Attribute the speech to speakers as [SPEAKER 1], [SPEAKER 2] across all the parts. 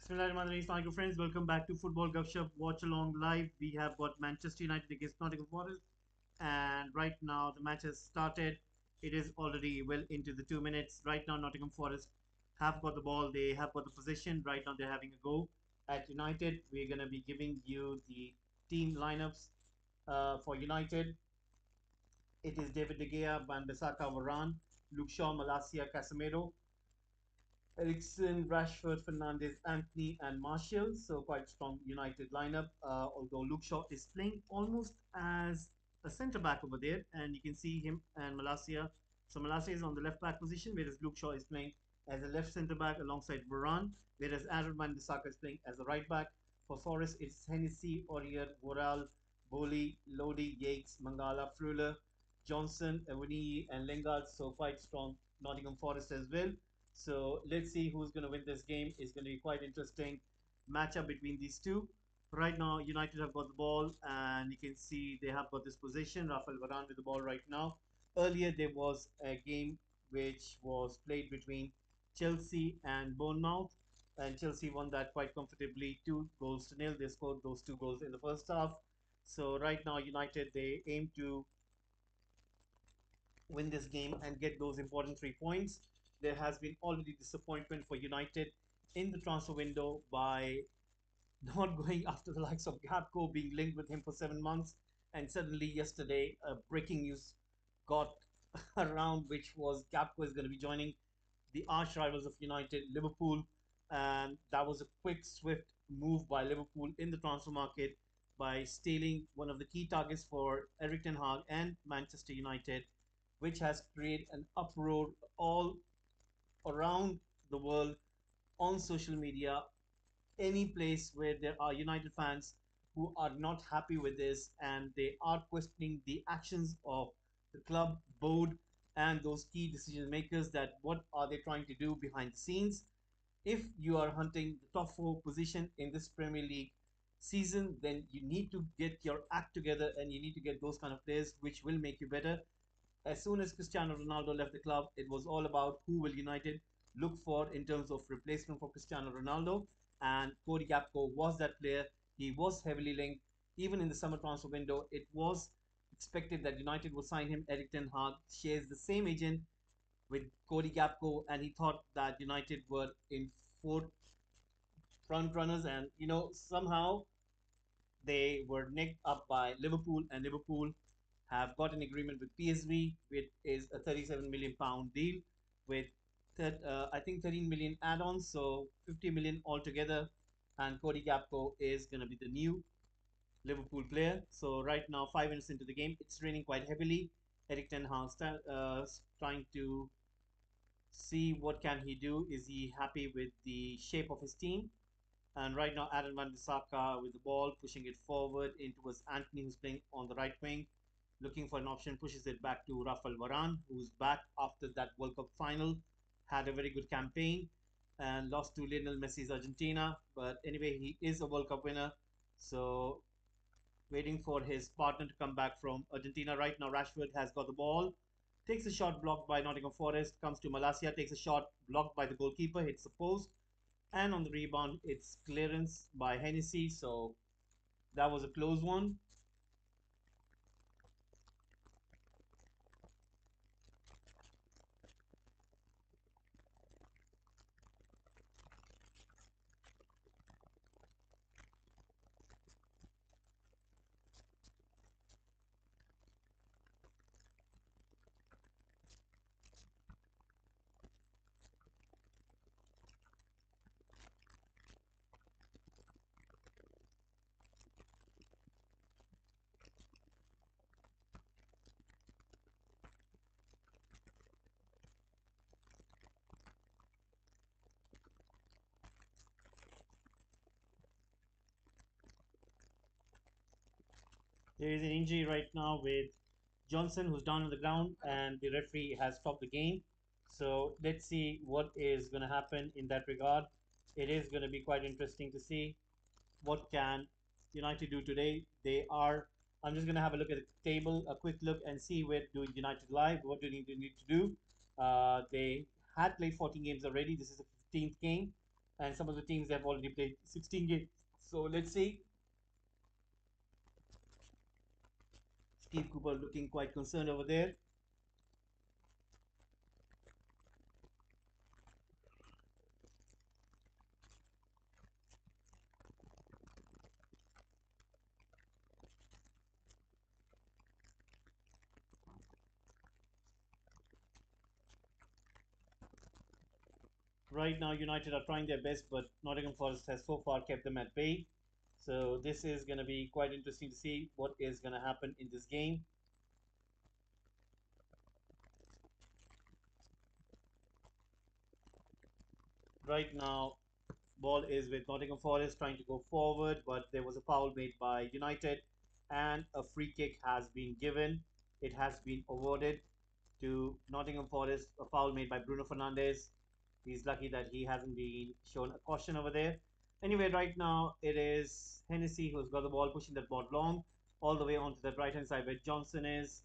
[SPEAKER 1] Bismillahirrahmanirrahim. Friends, welcome back to Football Gupshup Watch Along Live. We have got Manchester United against Nottingham Forest, and right now the match has started. It is already well into the 2 minutes. Right now, Nottingham Forest have got the ball, they have got the possession. Right now, they're having a go at United. We're going to be giving you the team lineups for United. It is David De Gea, Van Bissaka, Varane, Luke Shaw, Malacia, Casemiro, Eriksen, Rashford, Fernandes, Anthony, and Martial. So quite strong United lineup. Although Luke Shaw is playing almost as a centre back over there, and you can see him and Malacia. So Malacia is on the left back position, whereas Luke Shaw is playing as a left centre back alongside Varane, whereas Aaron Van Bissaka is playing as a right back. For Forest, it's Hennessy, Aurier, Voral, Boli, Lodi, Yates, Mangala, Freuler, Johnson, Evani, and Lingard. So quite strong Nottingham Forest as well. So let's see who's going to win this game. It's going to be quite interesting matchup between these two. Right now, United have got the ball, and you can see they have got this position. Rafael Varane with the ball right now. Earlier, there was a game which was played between Chelsea and Bournemouth, and Chelsea won that quite comfortably, 2 goals to nil. They scored those 2 goals in the first half. So right now, United they aim to win this game and get those important 3 points. There has been already disappointment for United in the transfer window by not going after the likes of Gapco being linked with him for 7 months. And suddenly, yesterday, breaking news got around, which was Gapco is going to be joining the arch rivals of United, Liverpool. And that was a quick, swift move by Liverpool in the transfer market by stealing one of the key targets for Eric Ten Hag and Manchester United, which has created an uproar all around the world on social media, any place where there are United fans who are not happy with this and they are questioning the actions of the club board and those key decision makers, that what are they trying to do behind the scenes. If you are hunting the top four position in this Premier League season, then you need to get your act together and you need to get those kind of players which will make you better. As soon as Cristiano Ronaldo left the club, it was all about who will United look for in terms of replacement for Cristiano Ronaldo. And Cody Gakpo was that player. He was heavily linked. Even in the summer transfer window, it was expected that United would sign him. Eric Ten Hag shares the same agent with Cody Gakpo, and he thought that United were in four front runners, and somehow they were nicked up by Liverpool, and Liverpool have got an agreement with PSV, which is a 37 million pound deal with I think 13 million add-ons, so 50 million altogether. And Cody Gakpo is going to be the new Liverpool player. So right now, 5 minutes into the game, it's raining quite heavily. Eric Ten Hag trying to see what can he do. Is he happy with the shape of his team? And right now, Aaron Van Bissaka with the ball, pushing it forward in towards Anthony, who's playing on the right wing, looking for an option, pushes it back to Rafael Varane, who's back after that World Cup final, had a very good campaign, and lost to Lionel Messi's Argentina. But anyway, he is a World Cup winner. So waiting for his partner to come back from Argentina. Right now, Rashford has got the ball, takes a shot blocked by Nottingham Forest, comes to Malacia, takes a shot blocked by the goalkeeper, hits the post, and on the rebound, it's clearance by Hennessy. So that was a close one. There is an injury right now with Johnson, who's down on the ground, and the referee has stopped the game. So let's see what is going to happen in that regard. It is going to be quite interesting to see what can United do today. They are. I'm just going to have a look at the table, a quick look, and see where do United lie. What do they need to do? They had played 14 games already. This is the 15th game, and some of the teams have already played 16 games. So let's see. Steve Cooper looking quite concerned over there. Right now, United are trying their best, but Nottingham Forest has so far kept them at bay. So this is going to be quite interesting to see what is going to happen in this game. Right now, ball is with Nottingham Forest trying to go forward, but there was a foul made by United, and a free kick has been given. It has been awarded to Nottingham Forest, a foul made by Bruno Fernandes. He's lucky that he hasn't been shown a caution over there. Anyway, right now it is Hennessy who's got the ball, pushing that ball long all the way onto the right hand side where Johnson is,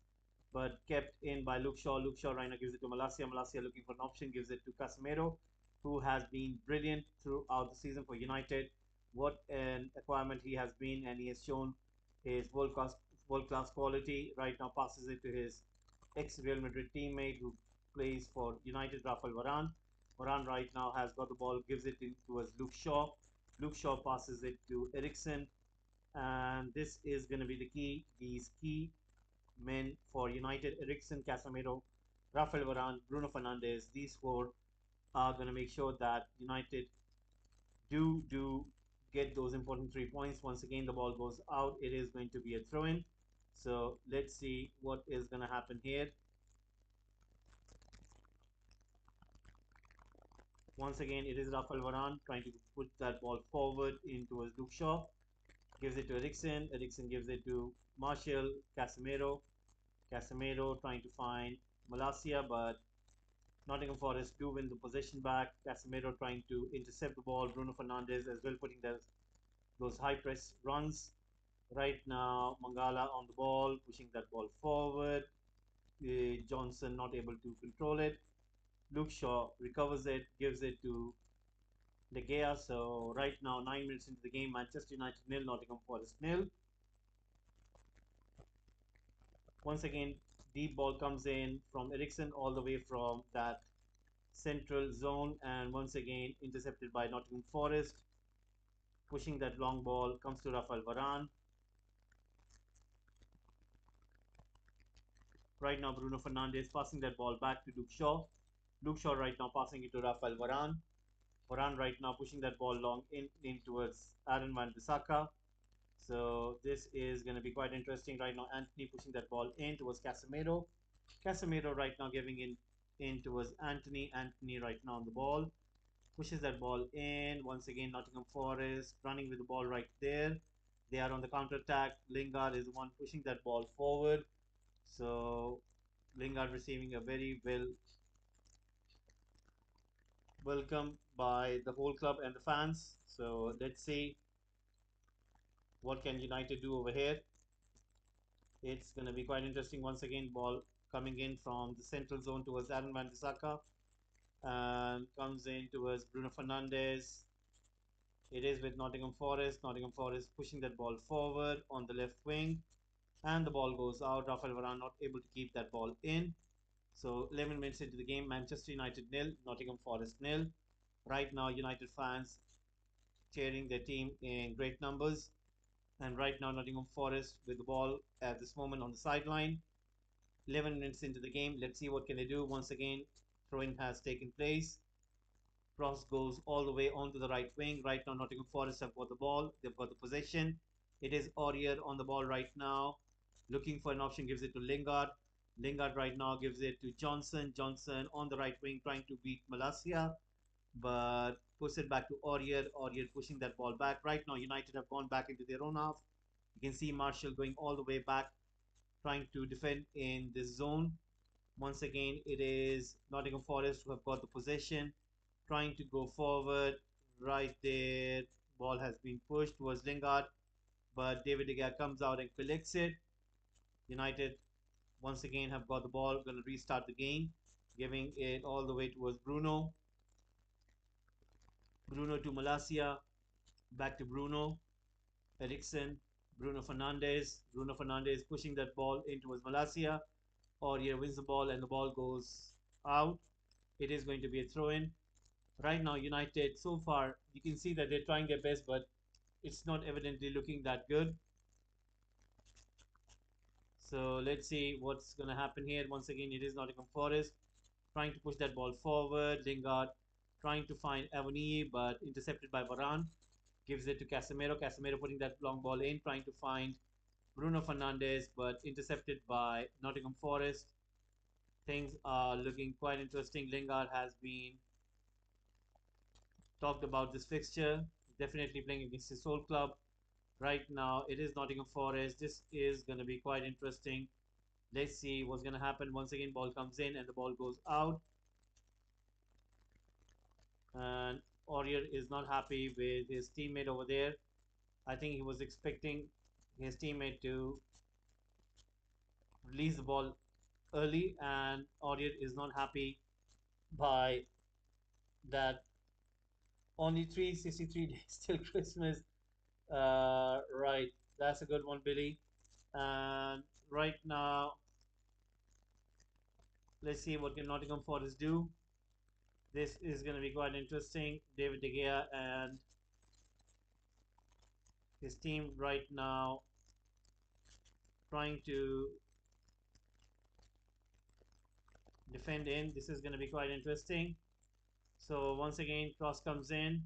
[SPEAKER 1] but kept in by Luke Shaw. Luke Shaw right now gives it to Malacia. Malacia looking for an option, gives it to Casemiro, who has been brilliant throughout the season for United. What an acquirement he has been, and he has shown his world class quality. Right now, passes it to his ex Real Madrid teammate who plays for United, Rafael Varane. Varane right now has got the ball, gives it in towards Luke Shaw. Luke Shaw passes it to Ericsson, and this is going to be the key. These key men for United: Ericsson, Casemiro, Rafael Varane, Bruno Fernandes. These four are going to make sure that United do get those important 3 points. Once again, the ball goes out. It is going to be a throw-in. So let's see what is going to happen here. Once again, it is Rafael Varane trying to put that ball forward into his Luke Shaw. Gives it to Ericsson. Ericsson gives it to Martial. Casemiro. Casemiro trying to find Malacia, but Nottingham Forest do win the possession back. Casemiro trying to intercept the ball. Bruno Fernandes as well putting those high press runs. Right now, Mangala on the ball, pushing that ball forward. Johnson not able to control it. Luke Shaw recovers it, gives it to De Gea. So right now, 9 minutes into the game, Manchester United nil, Nottingham Forest nil. Once again, deep ball comes in from Ericsson all the way from that central zone, and once again intercepted by Nottingham Forest. Pushing that long ball comes to Rafael Varane. Right now, Bruno Fernandes passing that ball back to Luke Shaw. Luke Shaw right now passing it to Rafael Varane. Varane right now pushing that ball long in towards Aaron Van Bissaka. So this is going to be quite interesting. Right now, Anthony pushing that ball in towards Casemiro. Casemiro right now giving in towards Anthony. Anthony right now on the ball. Pushes that ball in. Once again, Nottingham Forest running with the ball right there. They are on the counter attack. Lingard is the one pushing that ball forward. So Lingard receiving a very well welcome by the whole club and the fans. So let's see what can United do over here. It's going to be quite interesting. Once again, ball coming in from the central zone towards Aaron Van Bissaka and comes in towards Bruno Fernandes. It is with Nottingham Forest. Nottingham Forest pushing that ball forward on the left wing, and the ball goes out. Rafael Varane not able to keep that ball in. So 11 minutes into the game, Manchester United nil, Nottingham Forest nil. Right now, United fans cheering their team in great numbers. And right now, Nottingham Forest with the ball at this moment on the sideline. 11 minutes into the game, let's see what can they do. Once again, throw-in has taken place. Cross goes all the way onto the right wing. Right now, Nottingham Forest have got the ball. They've got the possession. It is Aurier on the ball right now. Looking for an option, gives it to Lingard. Lingard right now gives it to Johnson. Johnson on the right wing trying to beat Malacia, but puts it back to Aurier. Aurier pushing that ball back. Right now, United have gone back into their own half. You can see Martial going all the way back, trying to defend in this zone. Once again, it is Nottingham Forest who have got the possession, trying to go forward. Right there, ball has been pushed towards Lingard, but David De Gea comes out and collects it. United once again have got the ball, going to restart the game, giving it all the way towards Bruno. Bruno to Malasia, back to Bruno, Ericsson, Bruno Fernandes. Bruno Fernandes pushing that ball in towards Malasia. Aurier wins the ball and the ball goes out. It is going to be a throw in. Right now, United, so far, you can see that they're trying their best, but it's not evidently looking that good. So let's see what's going to happen here. Once again, it is Nottingham Forest trying to push that ball forward. Lingard trying to find Avoni, but intercepted by Varane. Gives it to Casemiro. Casemiro putting that long ball in, trying to find Bruno Fernandes, but intercepted by Nottingham Forest. Things are looking quite interesting. Lingard has been talked about this fixture. Definitely playing against his old club. Right now, it is Nottingham Forest. This is going to be quite interesting. Let's see what's going to happen. Once again, ball comes in and the ball goes out. And Aurier is not happy with his teammate over there. I think he was expecting his teammate to release the ball early, and Aurier is not happy by that. Only 363 days till Christmas. Right, that's a good one, Billy. And right now, let's see what can Nottingham Forest do. This is going to be quite interesting. David De Gea and his team right now trying to defend in. This is going to be quite interesting. So once again, cross comes in,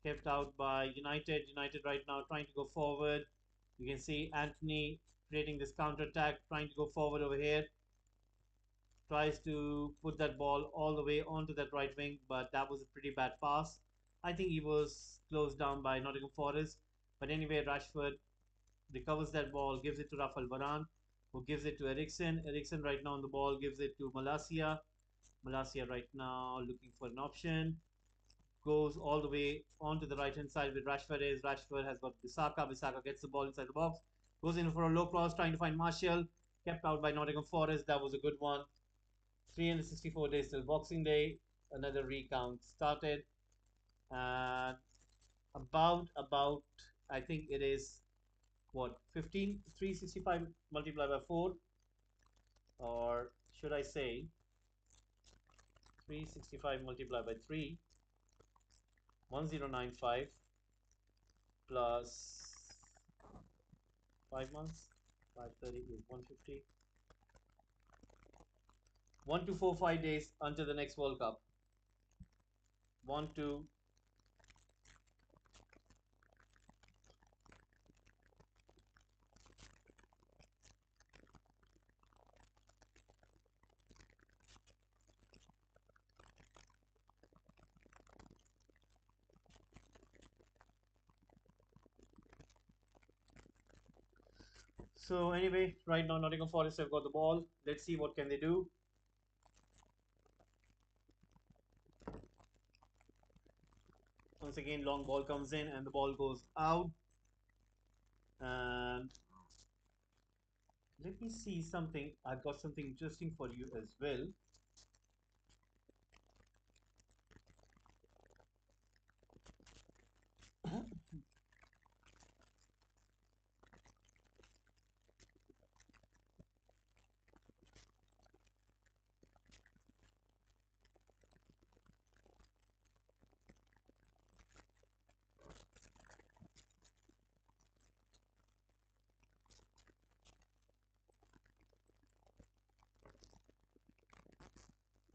[SPEAKER 1] kept out by United. United right now trying to go forward. You can see Anthony creating this counter attack, trying to go forward over here. Tries to put that ball all the way onto that right wing, but that was a pretty bad pass. I think he was closed down by Nottingham Forest. But anyway, Rashford recovers that ball, gives it to Rafael Varane, who gives it to Ericsson. Ericsson right now on the ball gives it to Malasia. Malasia right now looking for an option. Goes all the way onto the right hand side with Rashford is. Rashford has got Bissaka. Bissaka gets the ball inside the box. Goes in for a low cross, trying to find Martial. Kept out by Nottingham Forest. That was a good one. 364 days till Boxing Day. Another recount started. And about I think it is what 15 365 multiplied by 4, or should I say 365 multiplied by 3, 1095 plus 5 months, 530 is 150, 1245 days until the next World Cup. 1 2 So anyway, right now Nottingham Forest have got the ball. Let's see what can they do. Once again, long ball comes in and the ball goes out. And let me see something. I've got something interesting for you as well.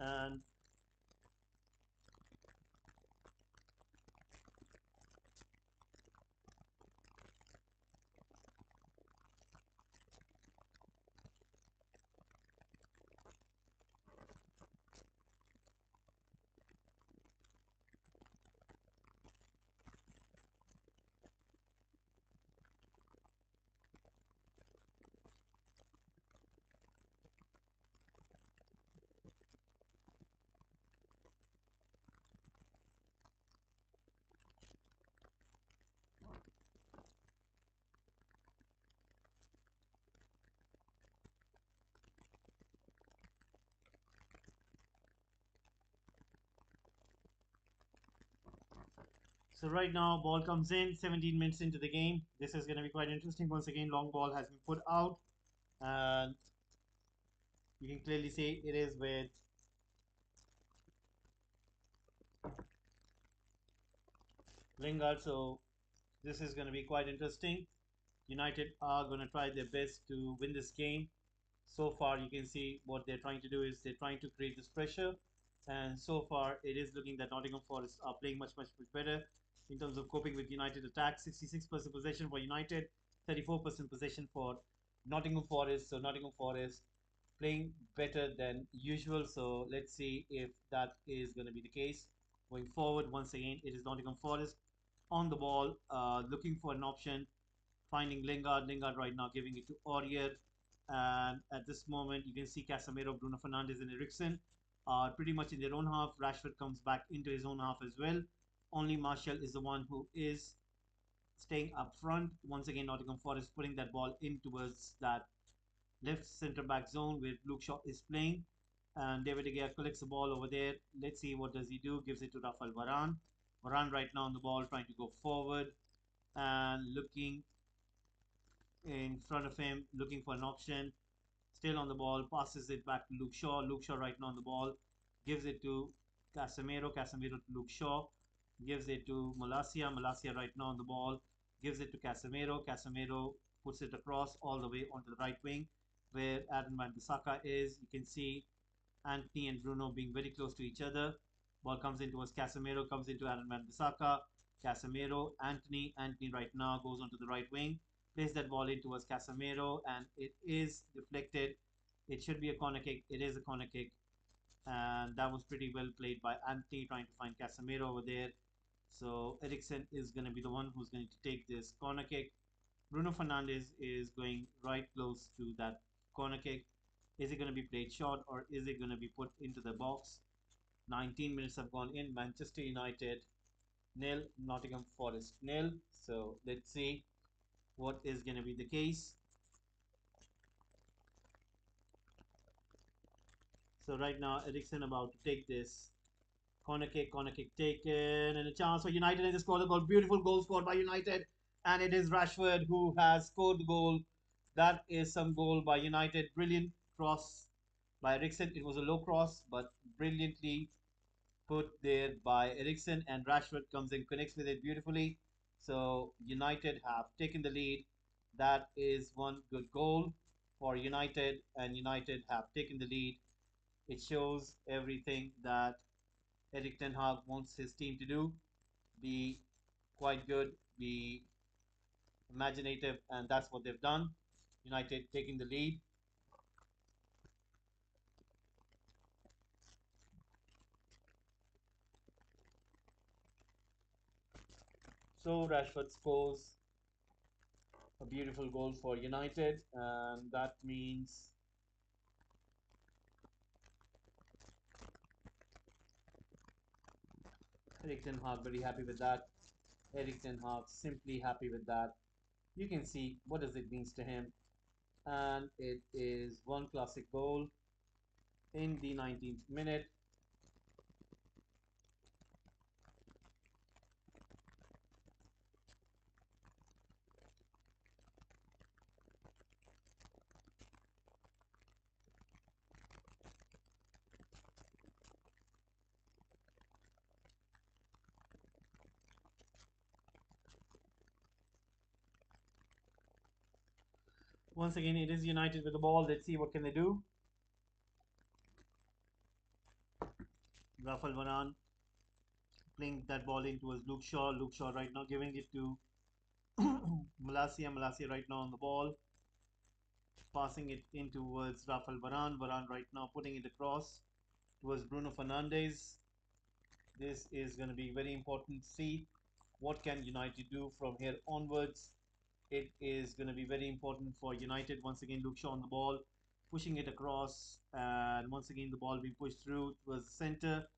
[SPEAKER 1] And So right now, ball comes in, 17 minutes into the game. This is going to be quite interesting. Once again, long ball has been put out, and you can clearly see it is with Lingard. So this is going to be quite interesting. United are going to try their best to win this game. So far, you can see what they're trying to do is they're trying to create this pressure, and so far it is looking that Nottingham Forest are playing much better in terms of coping with United attack. 66% possession for United, 34% possession for Nottingham Forest. So Nottingham Forest playing better than usual. So let's see if that is going to be the case going forward. Once again, it is Nottingham Forest on the ball, looking for an option, finding Lingard. Lingard right now giving it to Aurier. And at this moment, you can see Casemiro, Bruno Fernandes, and Eriksen are pretty much in their own half. Rashford comes back into his own half as well. Only Martial is the one who is staying up front. Once again, Nottingham Forest putting that ball in towards that left centre back zone where Luke Shaw is playing. And David De Gea collects the ball over there. Let's see what does he do. Gives it to Rafael Varane. Varane right now on the ball, trying to go forward and looking in front of him, looking for an option. Still on the ball, passes it back to Luke Shaw. Luke Shaw right now on the ball, gives it to Casemiro. Casemiro to Luke Shaw, gives it to Malacia. Malacia right now on the ball, gives it to Casemiro. Casemiro puts it across all the way onto the right wing where Adam Van Bissaka is. You can see Anthony and Bruno being very close to each other. Ball comes in towards Casemiro, comes into Aaron Van Bissaka. Casemiro, Anthony. Anthony right now goes onto the right wing, plays that ball in towards Casemiro, and it is deflected. It should be a corner kick. It is a corner kick, and that was pretty well played by Anthony, trying to find Casemiro over there. So Eriksen is going to be the one who's going to take this corner kick. Bruno Fernandes is going right close to that corner kick. Is it going to be played short or is it going to be put into the box? 19 minutes have gone in. Manchester United nil, Nottingham Forest nil. So let's see what is going to be the case. So right now, Eriksen about to take this corner kick taken, and a chance for United, and they score the goal. Beautiful goal scored by United, and it is Rashford who has scored the goal. That is some goal by United. Brilliant cross by Eriksen. It was a low cross, but brilliantly put there by Eriksen, and Rashford comes in, connects with it beautifully. So United have taken the lead. That is one good goal for United, and United have taken the lead. It shows everything that Eric Ten Hag wants his team to do: be quite good, be imaginative, and that's what they've done. United taking the lead. So Rashford scores a beautiful goal for United, and that means Eric Ten Hag very happy with that. Eric Ten Hag simply happy with that. You can see what does it means to him, and it is one classic goal in the 19th minute. Once again, it is United with the ball. Let's see what can they do. Rafael Varane playing that ball in towards Luke Shaw. Luke Shaw right now giving it to Malacia. Malacia right now on the ball, passing it in towards Rafael Varane. Varane right now putting it across towards Bruno Fernandes. This is going to be very important to see what can United do from here onwards. It is going to be very important for United. Once again, Luke Shaw on the ball, pushing it across, and once again the ball being pushed through towards the center.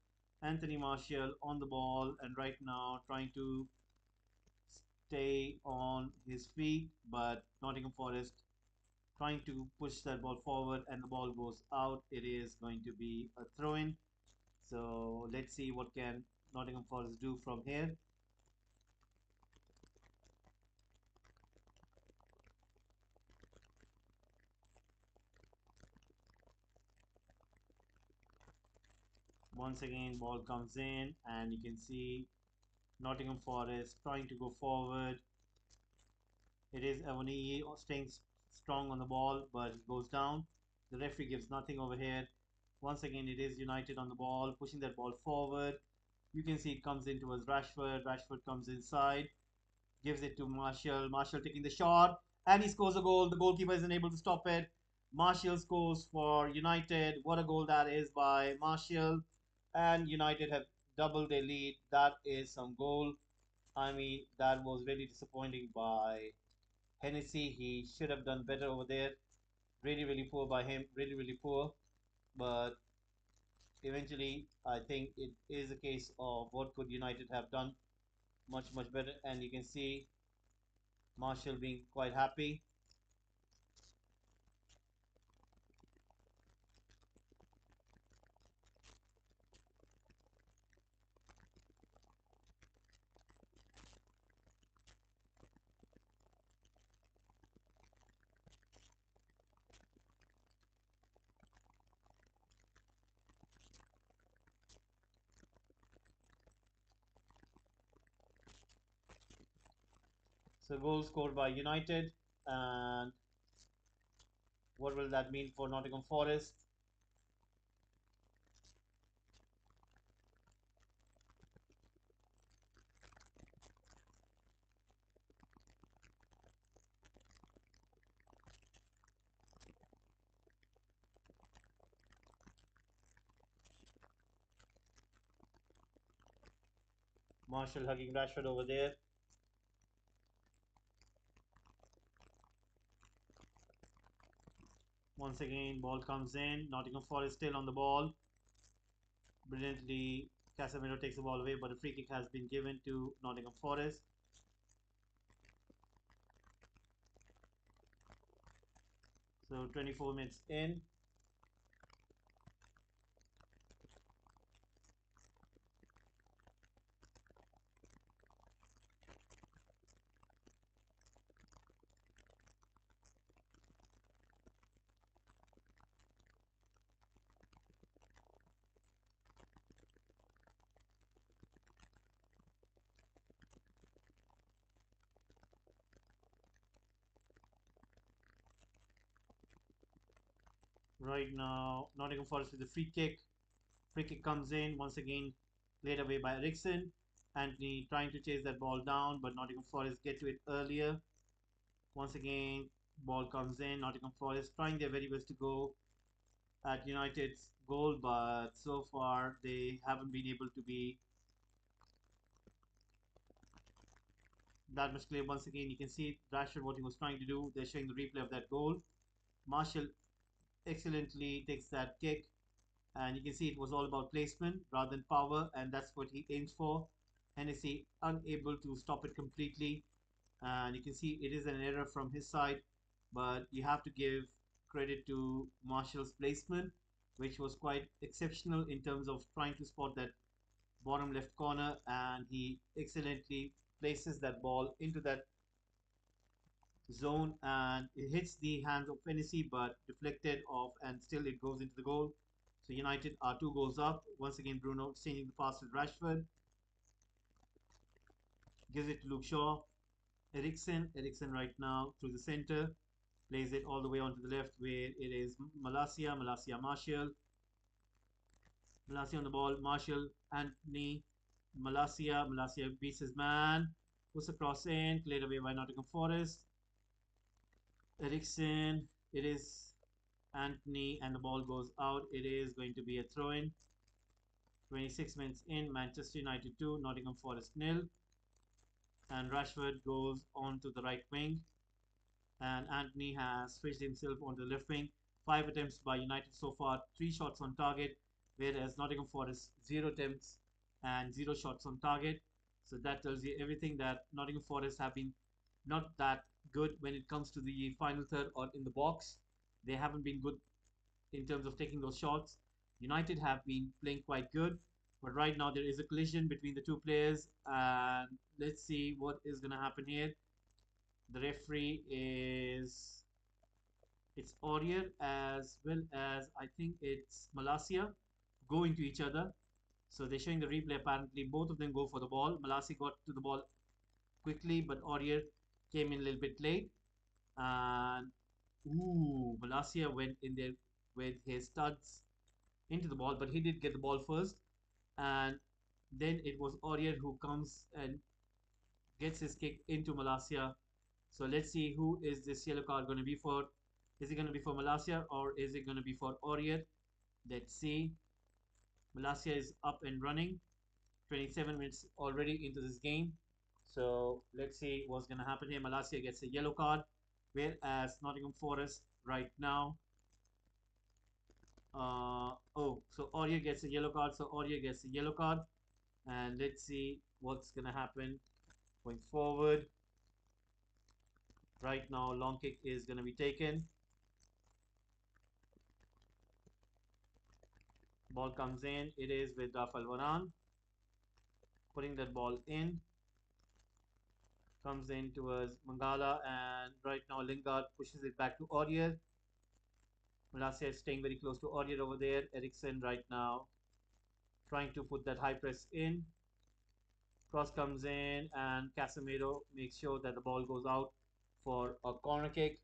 [SPEAKER 1] Anthony Martial on the ball, and right now trying to stay on his feet, but Nottingham Forest trying to push that ball forward, and the ball goes out. It is going to be a throw in. So let's see what can Nottingham Forest do from here. Once again, ball comes in, and you can see Nottingham Forest trying to go forward. It is Avani staying strong on the ball, but it goes down. The referee gives nothing over here. Once again, it is United on the ball, pushing that ball forward. You can see it comes in towards Rashford. Rashford comes inside, gives it to Marshall. Marshall taking the shot, and he scores a goal. The goalkeeper isn't able to stop it. Marshall scores for United. What a goal that is by Marshall. And United have doubled their lead. That is some goal. I mean, that was really disappointing by Hennessy. He should have done better over there. Really, really poor by him. Really, really poor. But eventually, I think it is a case of what could United have done much, much better. And you can see Marshall being quite happy. So goal scored by United. And what will that mean for Nottingham Forest? Marshall hugging Rashford over there. Once again, ball comes in. Nottingham Forest still on the ball. Brilliantly, Casemiro takes the ball away, but a free kick has been given to Nottingham Forest. So 24 minutes in. Right now, Nottingham Forest with the free kick. Free kick comes in once again, played away by Ericsson. Anthony trying to chase that ball down, but Nottingham Forest get to it earlier. Once again, ball comes in. Nottingham Forest trying their very best to go at United's goal, but so far they haven't been able to be that much clear. Once again, you can see Rashford what he was trying to do. They're showing the replay of that goal. Marshall excellently takes that kick, and you can see it was all about placement rather than power, and that's what he aims for. Hennessy unable to stop it completely, and you can see it is an error from his side, but you have to give credit to Marshall's placement, which was quite exceptional in terms of trying to spot that bottom left corner, and he excellently places that ball into that zone, and it hits the hands of Hennessy but deflected off, and still it goes into the goal. So United are 2 goals up. Once again, Bruno exchanging the pass with Rashford, gives it to Luke Shaw. Ericsson right now through the center, plays it all the way onto the left where it is Malacia, Marshall. Malacia on the ball, Marshall, Anthony, Malacia beats his man, puts a cross in, cleared away by Nottingham Forest. Ericsson, it is Anthony, and the ball goes out. It is going to be a throw in. 26 minutes in, Manchester United 2, Nottingham Forest nil. And Rashford goes on to the right wing. And Anthony has switched himself on the left wing. 5 attempts by United so far, 3 shots on target, whereas Nottingham Forest 0 attempts and 0 shots on target. So that tells you everything, that Nottingham Forest have been not that good when it comes to the final third or in the box. They haven't been good in terms of taking those shots. United have been playing quite good, but right now there is a collision between the two players, and let's see what is going to happen here. The referee is, it's Aurier as well as I think it's Malacia, go into each other. So they're showing the replay. Apparently, both of them go for the ball. Malasi got to the ball quickly, but Aurier came in a little bit late. And ooh, Malasia went in there with his studs into the ball, but he did get the ball first. And then it was Aurier who comes and gets his kick into Malasia. So let's see who is this yellow card going to be for. Is it going to be for Malasia or is it going to be for Aurier? Let's see. Malasia is up and running. 27 minutes already into this game. So let's see what's going to happen here. Malasia gets a yellow card, whereas Nottingham Forest right now. So Aurier gets a yellow card. So Aurier gets a yellow card. And let's see what's going to happen going forward. Right now, long kick is going to be taken. Ball comes in. It is with Rafael Varane. Putting that ball in. Comes in towards Mangala. And right now, Lingard pushes it back to Aurier. Malasia is staying very close to Aurier over there. Eriksen right now trying to put that high press in. Cross comes in. And Casemiro makes sure that the ball goes out for a corner kick.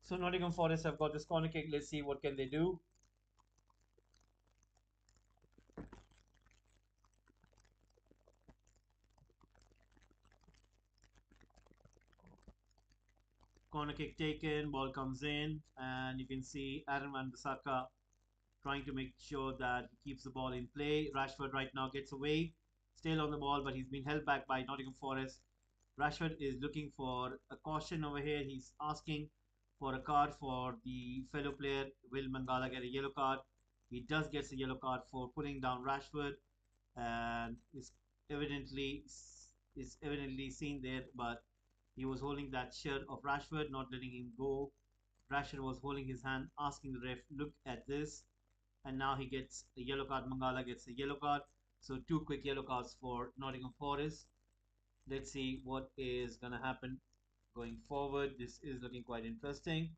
[SPEAKER 1] So Nottingham Forest have got this corner kick. Let's see what can they do. Corner kick taken, ball comes in, and you can see Aaron Wan-Bissaka trying to make sure that he keeps the ball in play. Rashford right now gets away, still on the ball, but he's been held back by Nottingham Forest. Rashford is looking for a caution over here. He's asking for a card for the fellow player. Will Mangala get a yellow card? He does get a yellow card for putting down Rashford, and evidently is evidently seen there, but he was holding that shirt of Rashford, not letting him go. Rashford was holding his hand, asking the ref, look at this. And now he gets a yellow card. Mangala gets a yellow card. So two quick yellow cards for Nottingham Forest. Let's see what is going to happen going forward. This is looking quite interesting.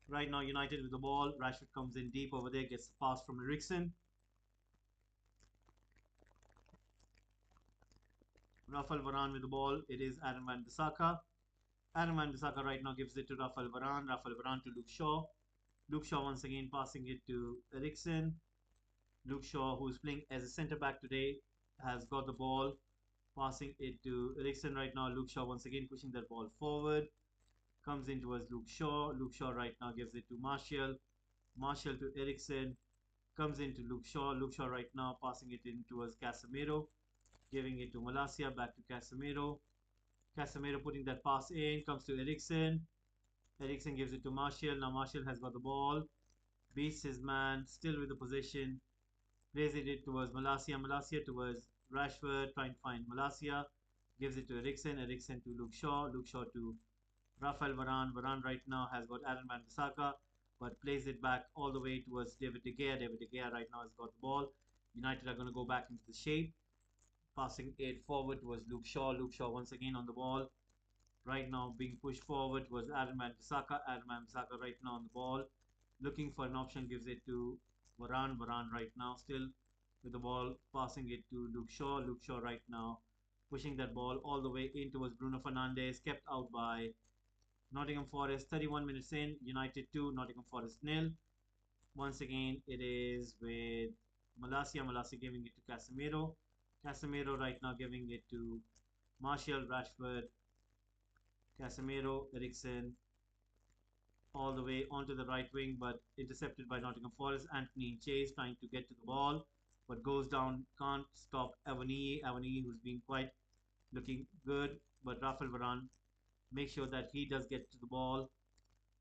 [SPEAKER 1] Right now, United with the ball. Rashford comes in deep over there, gets the pass from Eriksen. Rafael Varane with the ball. It is Aaron Wan-Bissaka. Aaron Wan-Bissaka right now gives it to Rafael Varane. Rafael Varane to Luke Shaw. Luke Shaw once again passing it to Eriksen. Luke Shaw, who is playing as a centre back today, has got the ball, passing it to Eriksen right now. Luke Shaw once again pushing that ball forward. Comes in towards Luke Shaw. Luke Shaw right now gives it to Martial. Martial to Eriksen. Comes into Luke Shaw. Luke Shaw right now passing it in towards Casemiro. Giving it to Malasia. Back to Casemiro. Casemiro putting that pass in. Comes to Eriksen. Eriksen gives it to Martial. Now Martial has got the ball. Beats his man. Still with the possession. Plays it towards Malasia. Malasia towards Rashford. Trying to find Malasia. Gives it to Eriksen. Eriksen to Luke Shaw. Luke Shaw to Rafael Varane. Varane right now has got Aaron Wan-Bissaka, but plays it back all the way towards David De Gea. David De Gea right now has got the ball. United are going to go back into the shape. Passing it forward towards Luke Shaw. Luke Shaw once again on the ball. Right now being pushed forward towards Aaron Wan-Bissaka. Aaron Wan-Bissaka right now on the ball. Looking for an option, gives it to Varane. Varane right now still with the ball. Passing it to Luke Shaw. Luke Shaw right now pushing that ball all the way in towards Bruno Fernandes. Kept out by Nottingham Forest. 31 minutes in. United 2, Nottingham Forest nil. Once again, it is with Malasia. Malasia giving it to Casemiro. Casemiro right now giving it to Martial, Rashford, Casemiro, Eriksen, all the way onto the right wing, but intercepted by Nottingham Forest. Anthony in chase, trying to get to the ball, but goes down, can't stop Avani. Avani, who's been quite looking good, but Rafael Varane makes sure that he does get to the ball.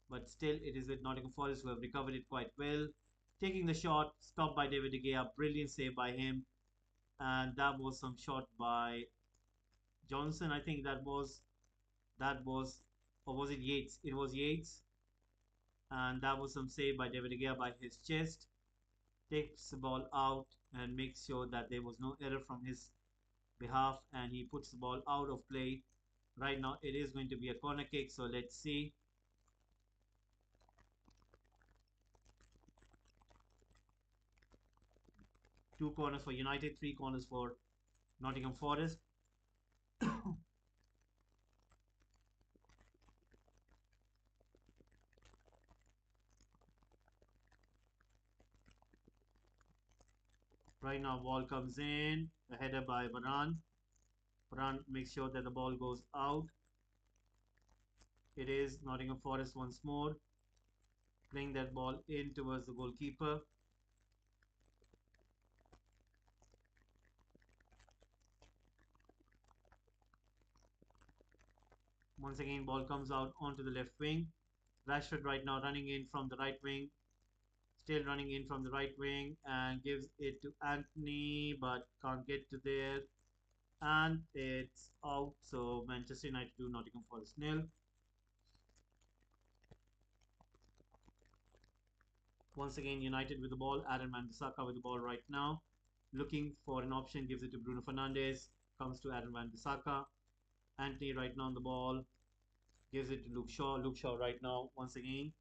[SPEAKER 1] But still, it is with Nottingham Forest who have recovered it quite well. Taking the shot, stopped by David De Gea, brilliant save by him. And that was some shot by Johnson. I think that was, or was it Yates? It was Yates, and that was some save by David De Gea by his chest. takes the ball out and makes sure that there was no error from his behalf, and he puts the ball out of play. Right now it is going to be a corner kick, so let's see. Two corners for United, three corners for Nottingham Forest. Right now ball comes in, a header by Varane. Varane makes sure that the ball goes out. It is Nottingham Forest once more, playing that ball in towards the goalkeeper. Once again, ball comes out onto the left wing. Rashford right now running in from the right wing, still running in from the right wing, and gives it to Anthony, but can't get to there. And it's out. So Manchester United 2, Nottingham Forest nil. Once again, United with the ball. Aaron Wan-Bissaka with the ball right now. Looking for an option, gives it to Bruno Fernandes. Comes to Aaron Wan-Bissaka. Anthony right now on the ball. Gives it to Luke Shaw. Luke Shaw right now once again.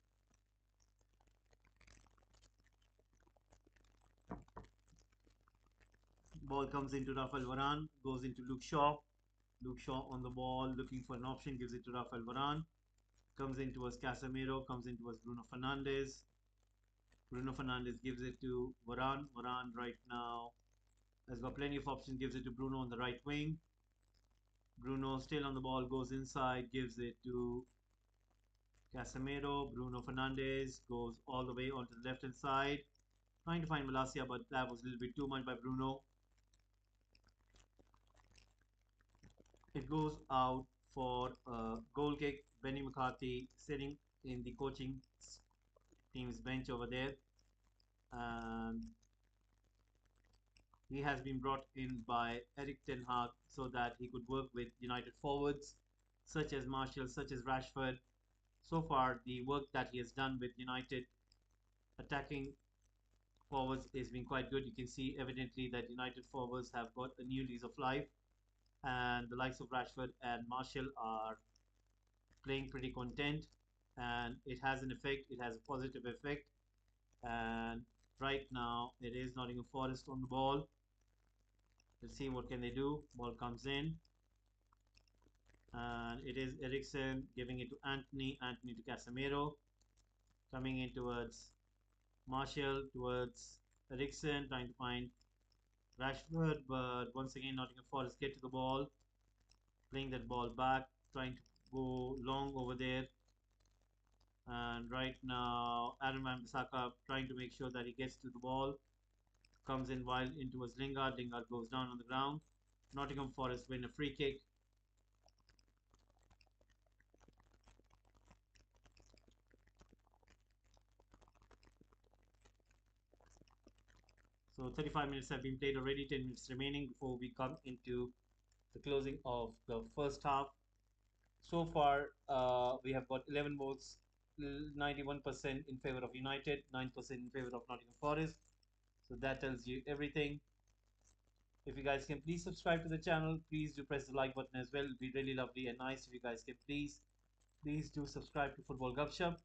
[SPEAKER 1] Ball comes into Rafael Varane. Goes into Luke Shaw. Luke Shaw on the ball. Looking for an option. Gives it to Rafael Varane. Comes in towards Casemiro. Comes in towards Bruno Fernandes. Bruno Fernandes gives it to Varane. Varane right now has got plenty of options. Gives it to Bruno on the right wing. Bruno still on the ball, goes inside, gives it to Casemiro. Bruno Fernandes goes all the way onto the left hand side, trying to find Malacia, but that was a little bit too much by Bruno. It goes out for a goal kick. Benny McCarthy sitting in the coaching team's bench over there, and he has been brought in by Eric Ten Hag so that he could work with United forwards such as Martial, such as Rashford. So far, the work that he has done with United attacking forwards has been quite good. You can see evidently that United forwards have got a new lease of life, and the likes of Rashford and Martial are playing pretty content, and it has an effect. It has a positive effect, and right now it is Nottingham Forest on the ball. Let's see what can they do. Ball comes in, and it is Eriksen giving it to Anthony. Anthony to Casemiro, coming in towards Martial, towards Eriksen, trying to find Rashford, but once again Nottingham Forest get to the ball, playing that ball back, trying to go long over there. And right now, Aaron Wan-Bissaka trying to make sure that he gets to the ball, comes in wild into his Lingard. Lingard goes down on the ground. Nottingham Forest win a free kick. So 35 minutes have been played already, 10 minutes remaining before we come into the closing of the first half. So far, we have got 11 votes, 91% in favor of United, 9% in favor of Nottingham Forest. So that tells you everything. If you guys can please subscribe to the channel, please do press the like button as well. It'll be really lovely and nice if you guys can please do subscribe to Football Gupshup.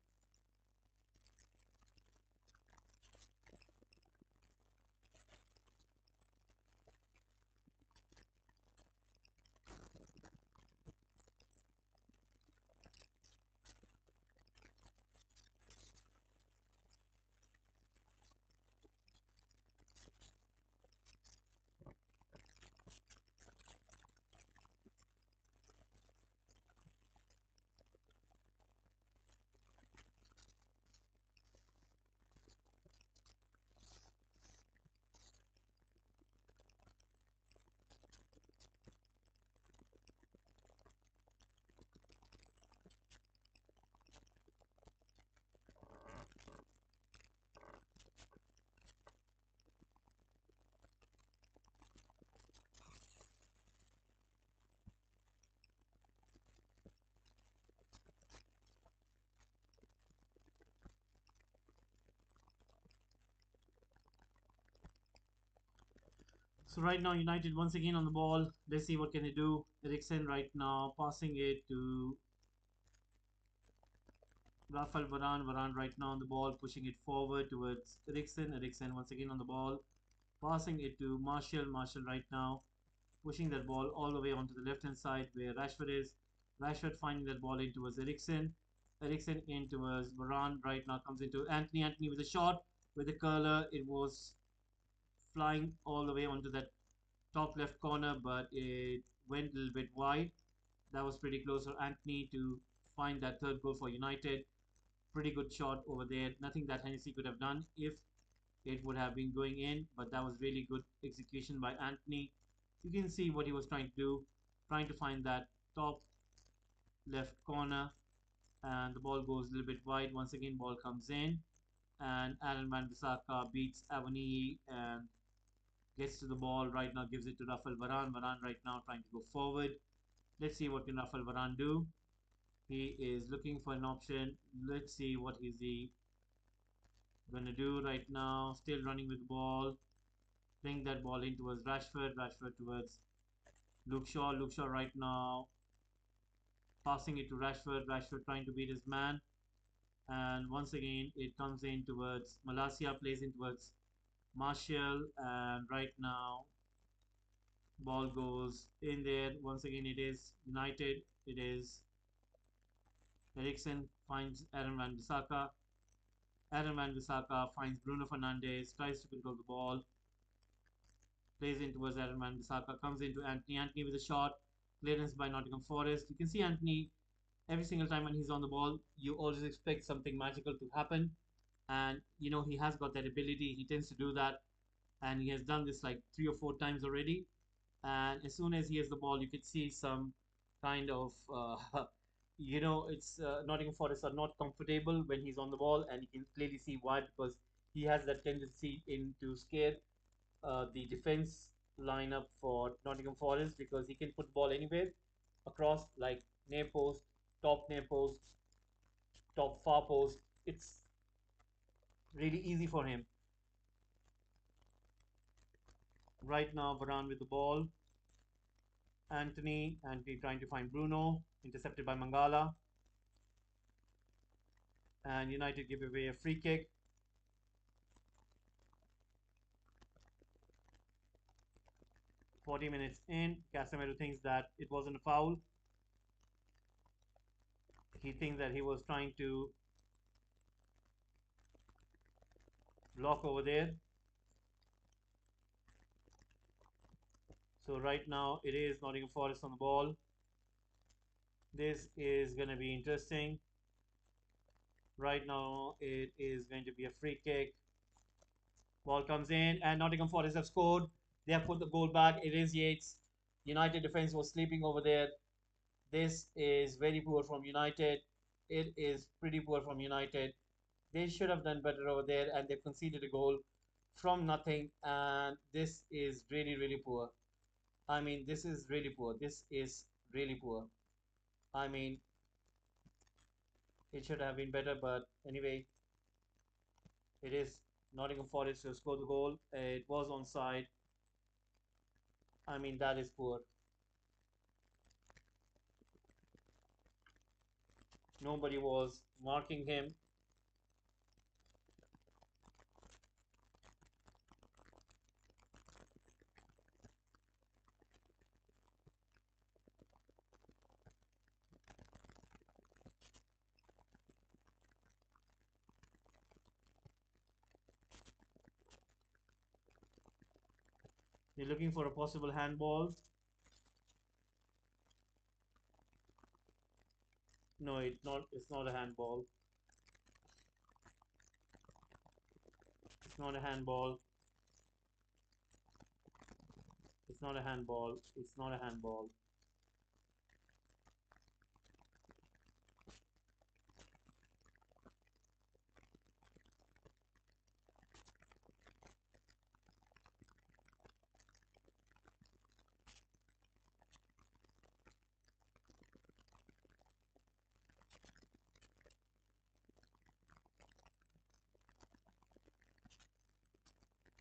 [SPEAKER 1] So right now United once again on the ball. Let's see what can they do. Eriksen right now passing it to Rafael Varane. Varane right now on the ball, pushing it forward towards Eriksen. Eriksen once again on the ball, passing it to Martial. Martial right now pushing that ball all the way onto the left hand side where Rashford is. Rashford finding that ball in towards Eriksen. Eriksen in towards Varane right now comes into Anthony. Anthony with a shot with the curler. It was flying all the way onto that top left corner, but it went a little bit wide. That was pretty close for Anthony to find that third goal for United. Pretty good shot over there. Nothing that Hennessy could have done if it would have been going in, but that was really good execution by Anthony. You can see what he was trying to do, trying to find that top left corner, and the ball goes a little bit wide. Once again, ball comes in, and Aaron Wan-Bissaka beats Avani and gets to the ball right now, gives it to Rafael Varane. Varane right now trying to go forward. Let's see what can Rafael Varane do. He is looking for an option. Let's see what is he gonna do right now. Still running with the ball, playing that ball in towards Rashford. Rashford towards Luke Shaw. Luke Shaw right now passing it to Rashford. Rashford trying to beat his man. And once again, it comes in towards Malacia, plays in towards Martial. And right now, ball goes in there. Once again, it is United. It is Eriksen finds Aaron Wan-Bissaka. Aaron Wan-Bissaka finds Bruno Fernandes, tries to control the ball, plays in towards Aaron Wan-Bissaka, comes into Anthony. Anthony with a shot, clearance by Nottingham Forest. You can see Anthony every single time when he's on the ball, you always expect something magical to happen. And he has got that ability. He tends to do that, and he has done this like 3 or 4 times already. And as soon as he has the ball, you could see some kind of it's Nottingham Forest are not comfortable when he's on the ball, and you can clearly see why, because he has that tendency in to scare the defense lineup for Nottingham Forest, because he can put the ball anywhere across, like near post, near post, top far post. It's really easy for him. Right now, Varane with the ball. Anthony trying to find Bruno, intercepted by Mangala. And United give away a free kick. 40 minutes in, Casemiro thinks that it wasn't a foul. He thinks that he was trying to block over there. So right now it is Nottingham Forest on the ball. This is going to be interesting. Right now it is going to be a free kick. Ball comes in and Nottingham Forest have scored. They have put the goal back. It is Yates. United defense was sleeping over there. This is very poor from United. It is pretty poor from United. They should have done better over there, and they conceded a goal from nothing. And this is really, really poor. I mean, this is really poor. This is really poor. I mean, it should have been better, but anyway, it is Nottingham Forest to score the goal. It was onside. I mean, that is poor. Nobody was marking him. They're looking for a possible handball. No, it's not. It's not a handball. It's not a handball. It's not a handball. It's not a handball.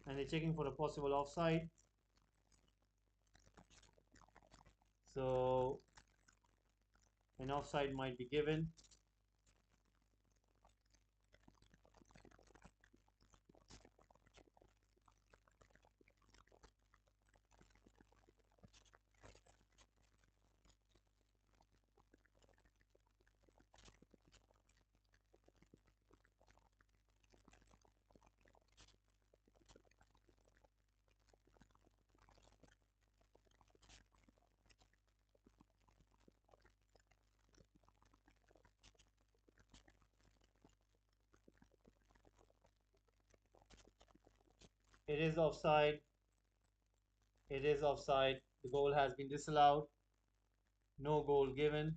[SPEAKER 1] And they're checking for a possible offside. So an offside might be given. It is offside. It is offside. The goal has been disallowed. No goal given.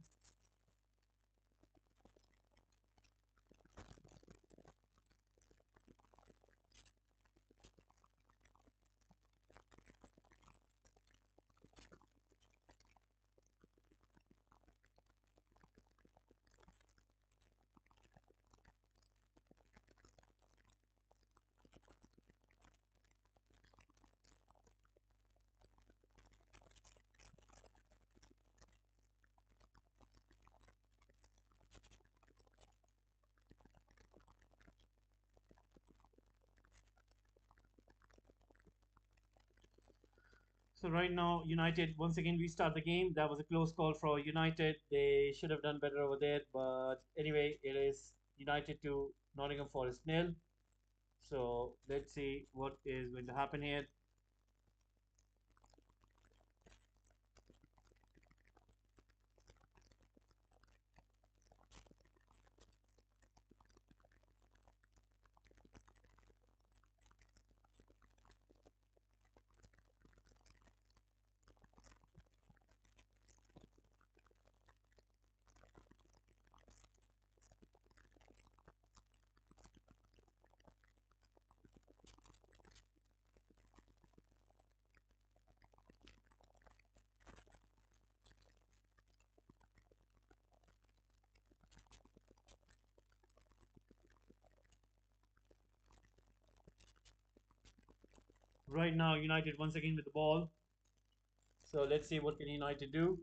[SPEAKER 1] So right now, United once again restart the game. That was a close call for United. They should have done better over there, but anyway, it is United to Nottingham Forest nil. So let's see what is going to happen here. Right now, United once again with the ball. So let's see what can United do.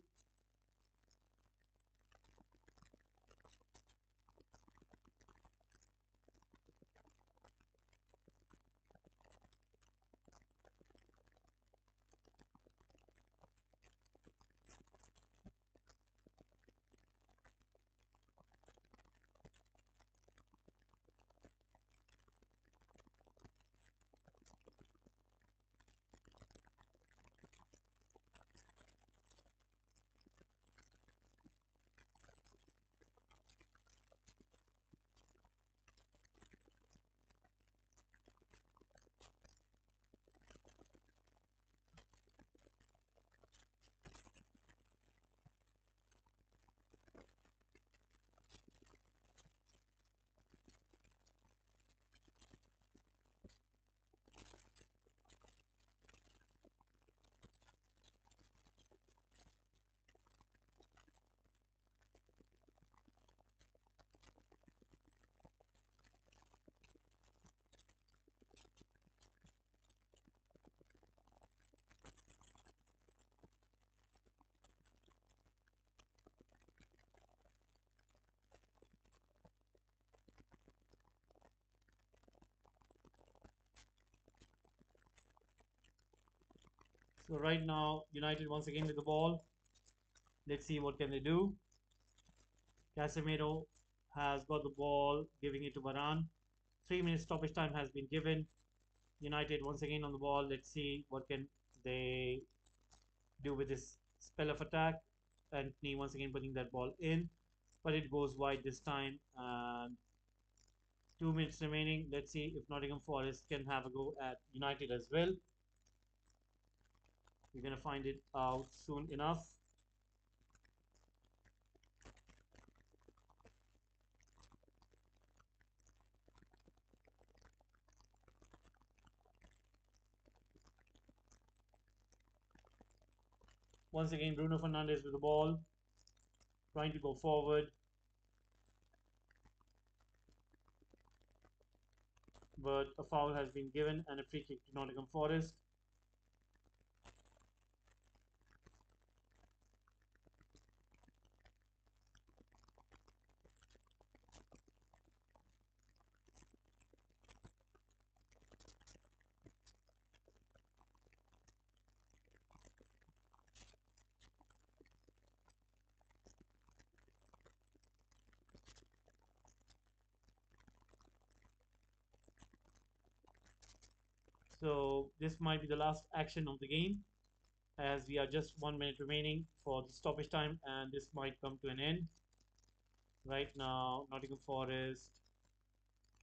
[SPEAKER 1] So right now, United once again with the ball. Let's see what can they do. Casemiro has got the ball, giving it to Varane. 3 minutes stoppage time has been given. United once again on the ball. Let's see what can they do with this spell of attack. Anthony once again putting that ball in, but it goes wide this time. And 2 minutes remaining. Let's see if Nottingham Forest can have a go at United as well. We're gonna find it out soon enough. Once again, Bruno Fernandes with the ball, trying to go forward, but a foul has been given and a free kick to Nottingham Forest. So this might be the last action of the game, as we are just 1 minute remaining for the stoppage time, and this might come to an end. Right now, Nottingham Forest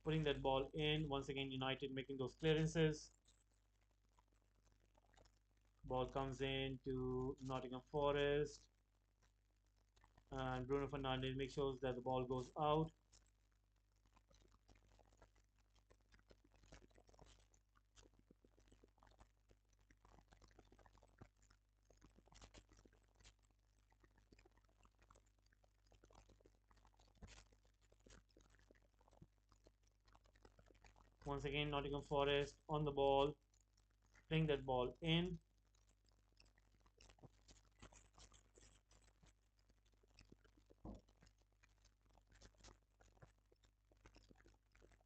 [SPEAKER 1] putting that ball in. Once again, United making those clearances. Ball comes in to Nottingham Forest, and Bruno Fernandes makes sure that the ball goes out. Once again, Nottingham Forest on the ball, playing that ball in.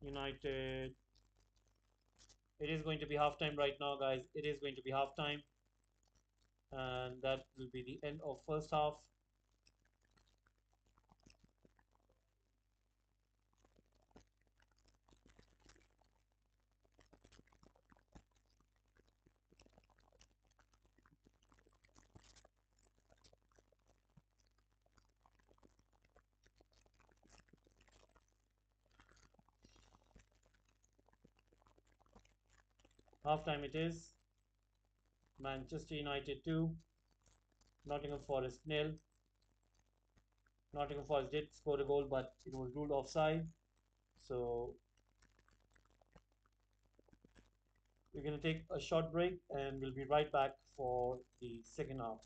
[SPEAKER 1] United. It is going to be half time right now, guys. It is going to be half time, and that will be the end of first half. Half time it is. Manchester United 2, Nottingham Forest nil. Nottingham Forest did score a goal, but it was ruled offside. So we're going to take a short break, and we'll be right back for the second half.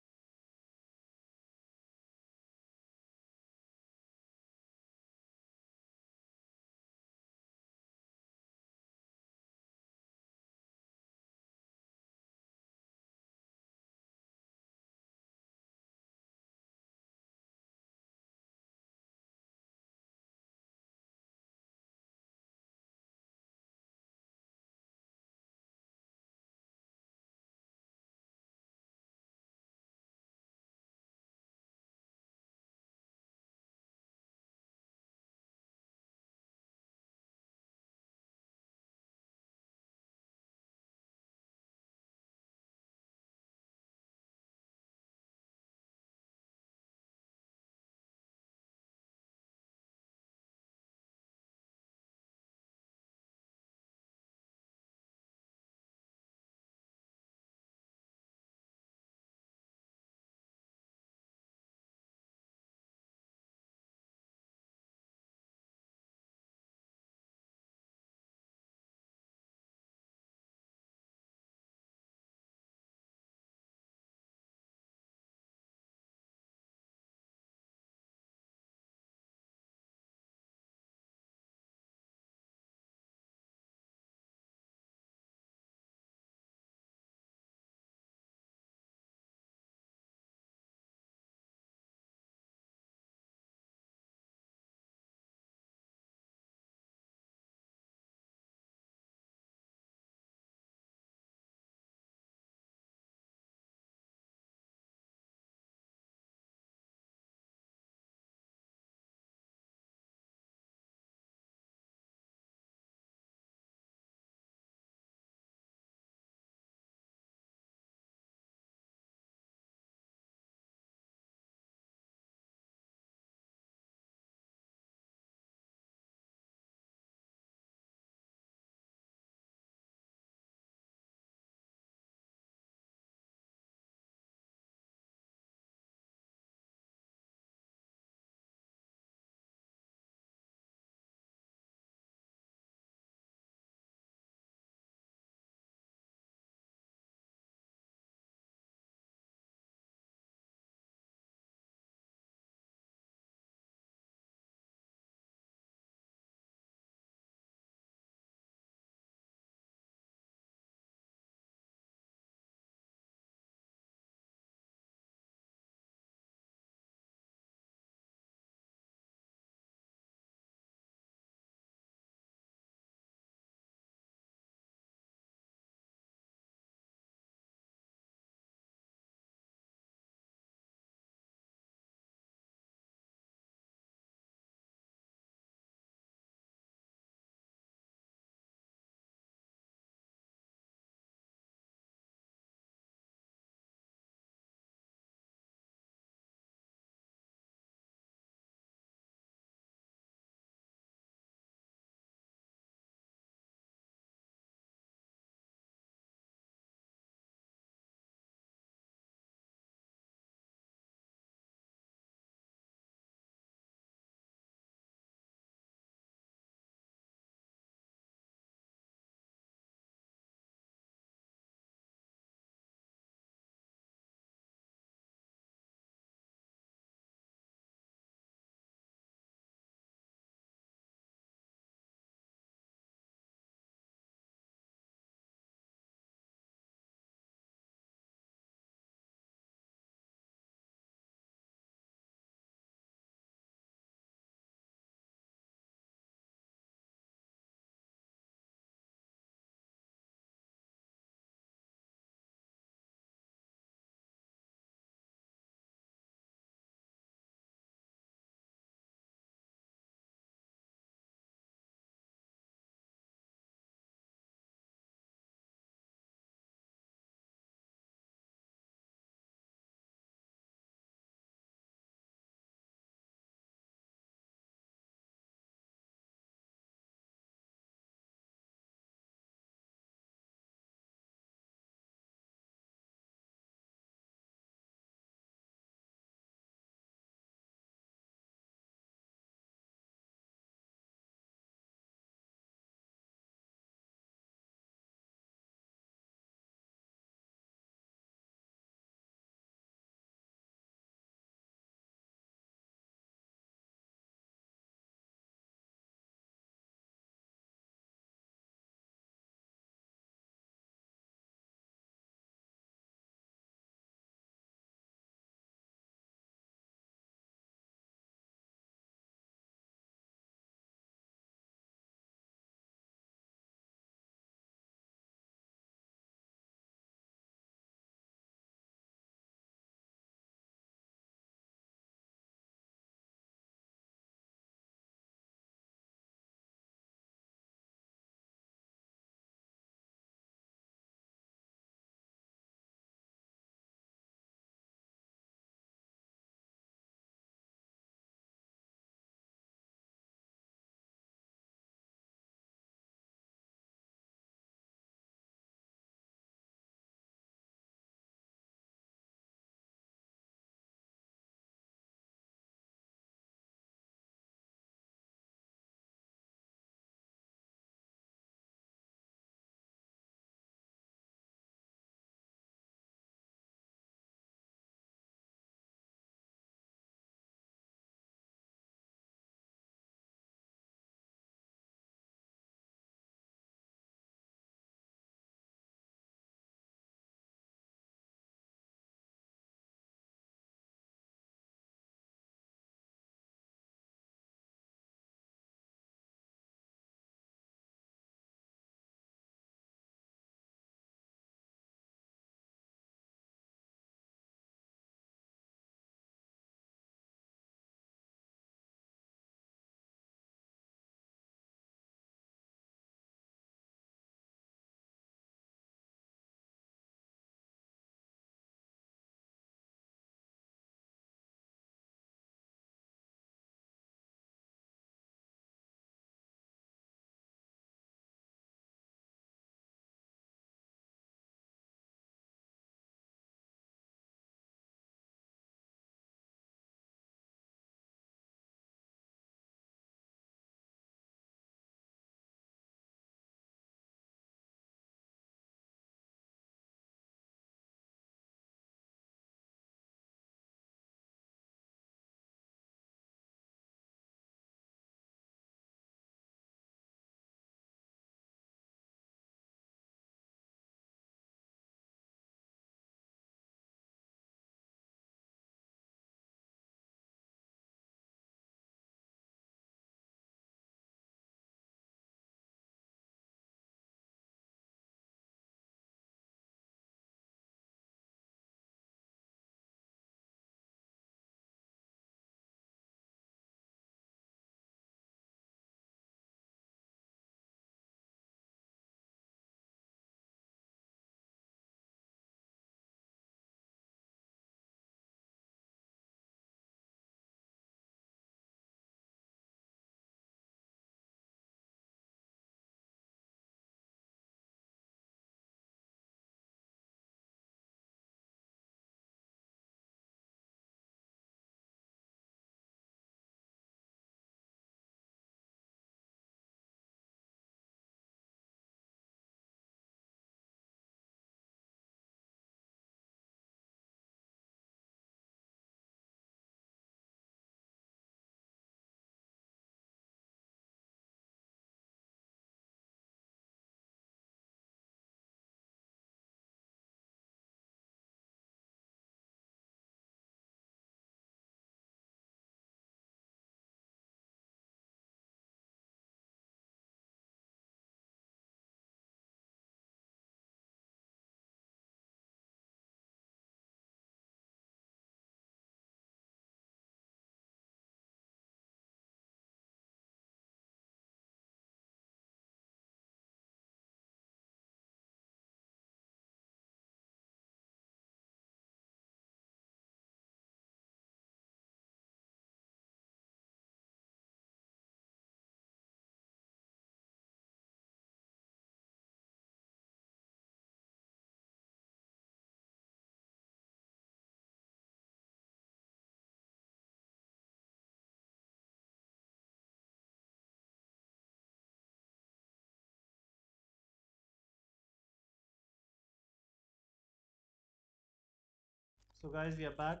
[SPEAKER 1] So guys, we are back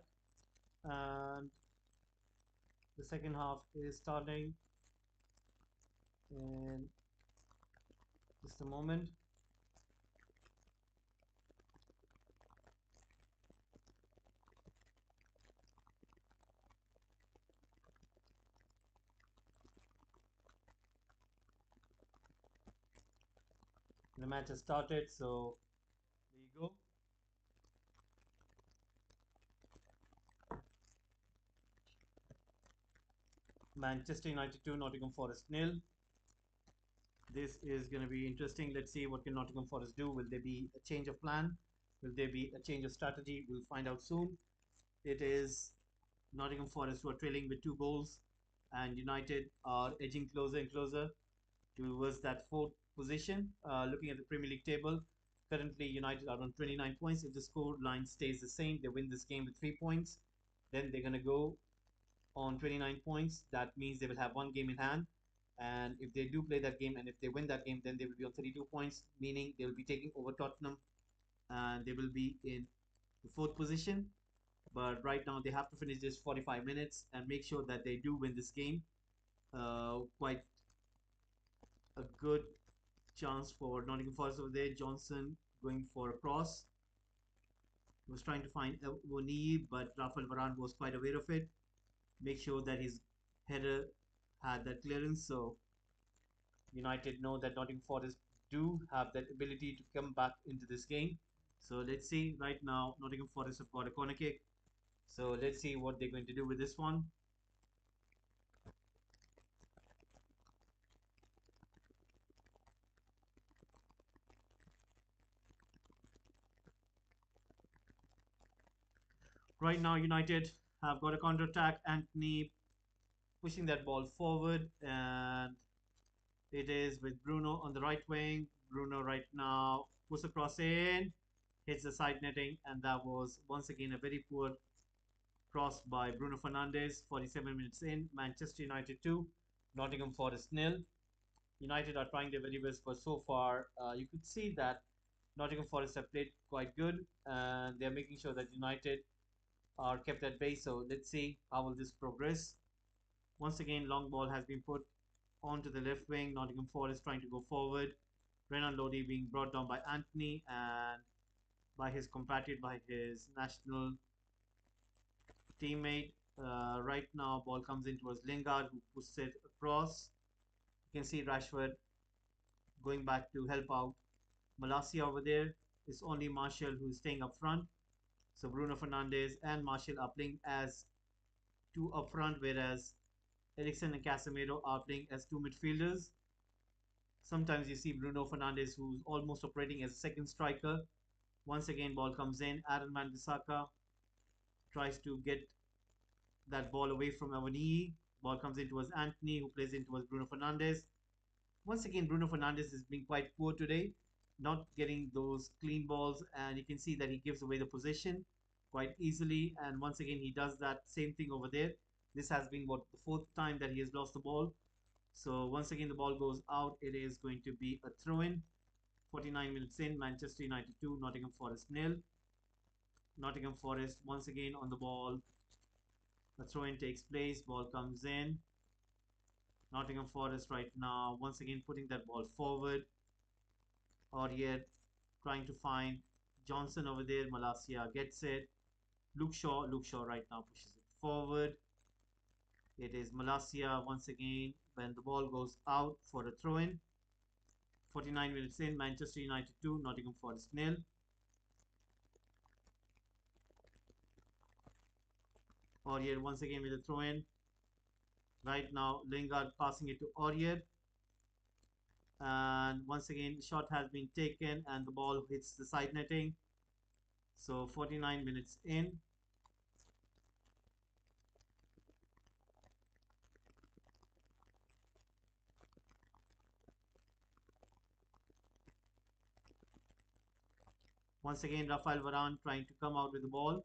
[SPEAKER 1] and the second half is starting in just a moment. The match has started, so there you go. Manchester United 2, Nottingham Forest nil. This is going to be interesting. Let's see what can Nottingham Forest do. Will there be a change of plan? Will there be a change of strategy? We'll find out soon. It is Nottingham Forest who are trailing with 2 goals, and United are edging closer and closer towards that fourth position. Looking at the Premier League table, currently United are on 29 points. If the score line stays the same, they win this game with 3 points. Then they're going to go on 29 points. That means they will have one game in hand. And if they do play that game and if they win that game, then they will be on 32 points, meaning they will be taking over Tottenham and they will be in the fourth position. But right now, they have to finish this 45 minutes and make sure that they do win this game. Quite a good chance for Nottingham Forest over there. Johnson going for a cross. He was trying to find Woni, but Rafael Varane was quite aware of it. Make sure that his header had that clearance. So United know that Nottingham Forest do have that ability to come back into this game. So let's see. Right now, Nottingham Forest have got a corner kick. So let's see what they're going to do with this one. Right now, United have got a counter attack. Anthony pushing that ball forward, and it is with Bruno on the right wing. Bruno right now puts a cross in, hits the side netting, and that was once again a very poor cross by Bruno Fernandes. 47 minutes in, Manchester United 2, Nottingham Forest nil. United are trying their very best, but so far you could see that Nottingham Forest have played quite good, and they're making sure that United are kept at bay. So let's see how will this progress. Once again, long ball has been put onto the left wing. Nottingham Forest trying to go forward. Renan Lodi being brought down by Anthony and by his compatriot, by his national teammate. Right now, ball comes in towards Lingard, who puts it across. You can see Rashford going back to help out Malacia over there. It's only Martial who is staying up front. So Bruno Fernandes and Martial are playing as two up front, whereas Eriksen and Casemiro are playing as two midfielders. Sometimes you see Bruno Fernandes, who's almost operating as a second striker. Once again, ball comes in. Aaron Wan-Bissaka tries to get that ball away from Avani. Ball comes in towards Anthony, who plays in towards Bruno Fernandes. Once again, Bruno Fernandes has been quite poor today, not getting those clean balls, and you can see that he gives away the possession quite easily. And once again, he does that same thing over there. This has been what the fourth time that he has lost the ball. So once again, the ball goes out. It is going to be a throw-in. 49 minutes in, Manchester United 2, Nottingham Forest nil. Nottingham Forest once again on the ball. A throw-in takes place. Ball comes in. Nottingham Forest right now once again putting that ball forward. Aurier trying to find Johnson over there. Malacia gets it. Luke Shaw right now pushes it forward. It is Malacia once again when the ball goes out for a throw-in. 49 minutes in, Manchester United 2, Nottingham Forest nil. Aurier once again with a throw-in. Right now, Lingard passing it to Aurier. And once again, the shot has been taken and the ball hits the side netting. So 49 minutes in. Once again, Rafael Varane trying to come out with the ball.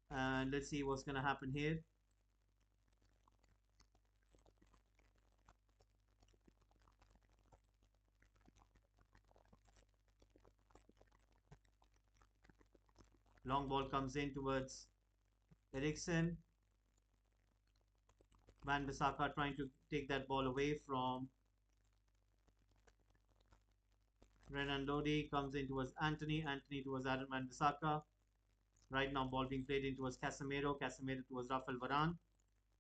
[SPEAKER 1] And let's see what's going to happen here. Long ball comes in towards Eriksson. Van Bissaka trying to take that ball away from Renan Lodi. Comes in towards Anthony. Anthony towards Adam Van Bissaka. Right now, ball being played in towards Casemiro. Casemiro towards Rafael Varane.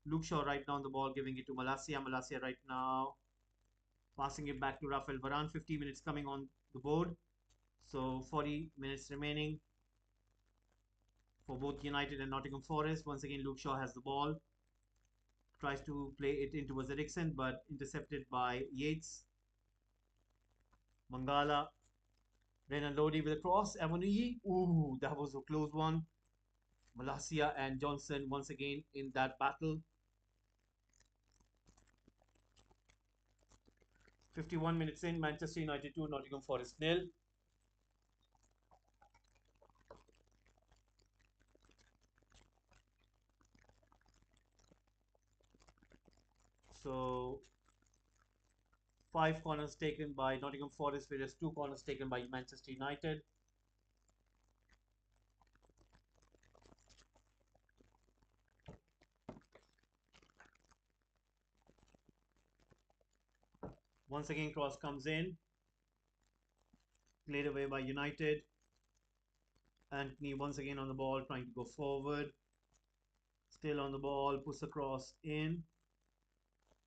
[SPEAKER 1] Luke Shaw right now on the ball, giving it to Malacia. Malacia right now passing it back to Rafael Varane. 50 minutes coming on the board. So 40 minutes remaining for both United and Nottingham Forest. Once again, Luke Shaw has the ball. Tries to play it in towards Eriksson, but intercepted by Yates. Mangala. Renan Lodi with a cross. Avoni. Ooh, that was a close one. Malacia and Johnson once again in that battle. 51 minutes in, Manchester United 2, Nottingham Forest 0. So 5 corners taken by Nottingham Forest, whereas 2 corners taken by Manchester United. Once again, cross comes in, played away by United. Anthony once again on the ball, trying to go forward. Still on the ball, puts the cross in,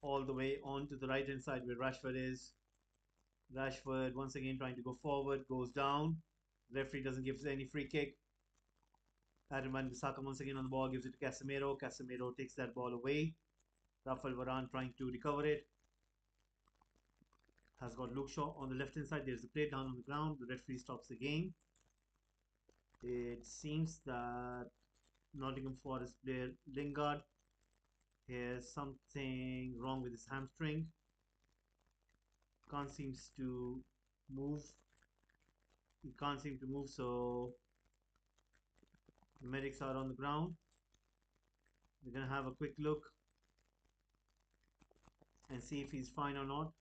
[SPEAKER 1] all the way on to the right hand side where Rashford is. Rashford once again trying to go forward, goes down. Referee doesn't give any free kick. Adam Van Bissaka once again on the ball, gives it to Casemiro. Casemiro takes that ball away. Rafael Varane trying to recover it. Has got Luke Shaw on the left hand side. There's a play down on the ground. The referee stops the game. It seems that Nottingham Forest player Lingard has something wrong with his hamstring. Can't seems to move. He can't seem to move, so the medics are on the ground. We're gonna have a quick look and see if he's fine or not.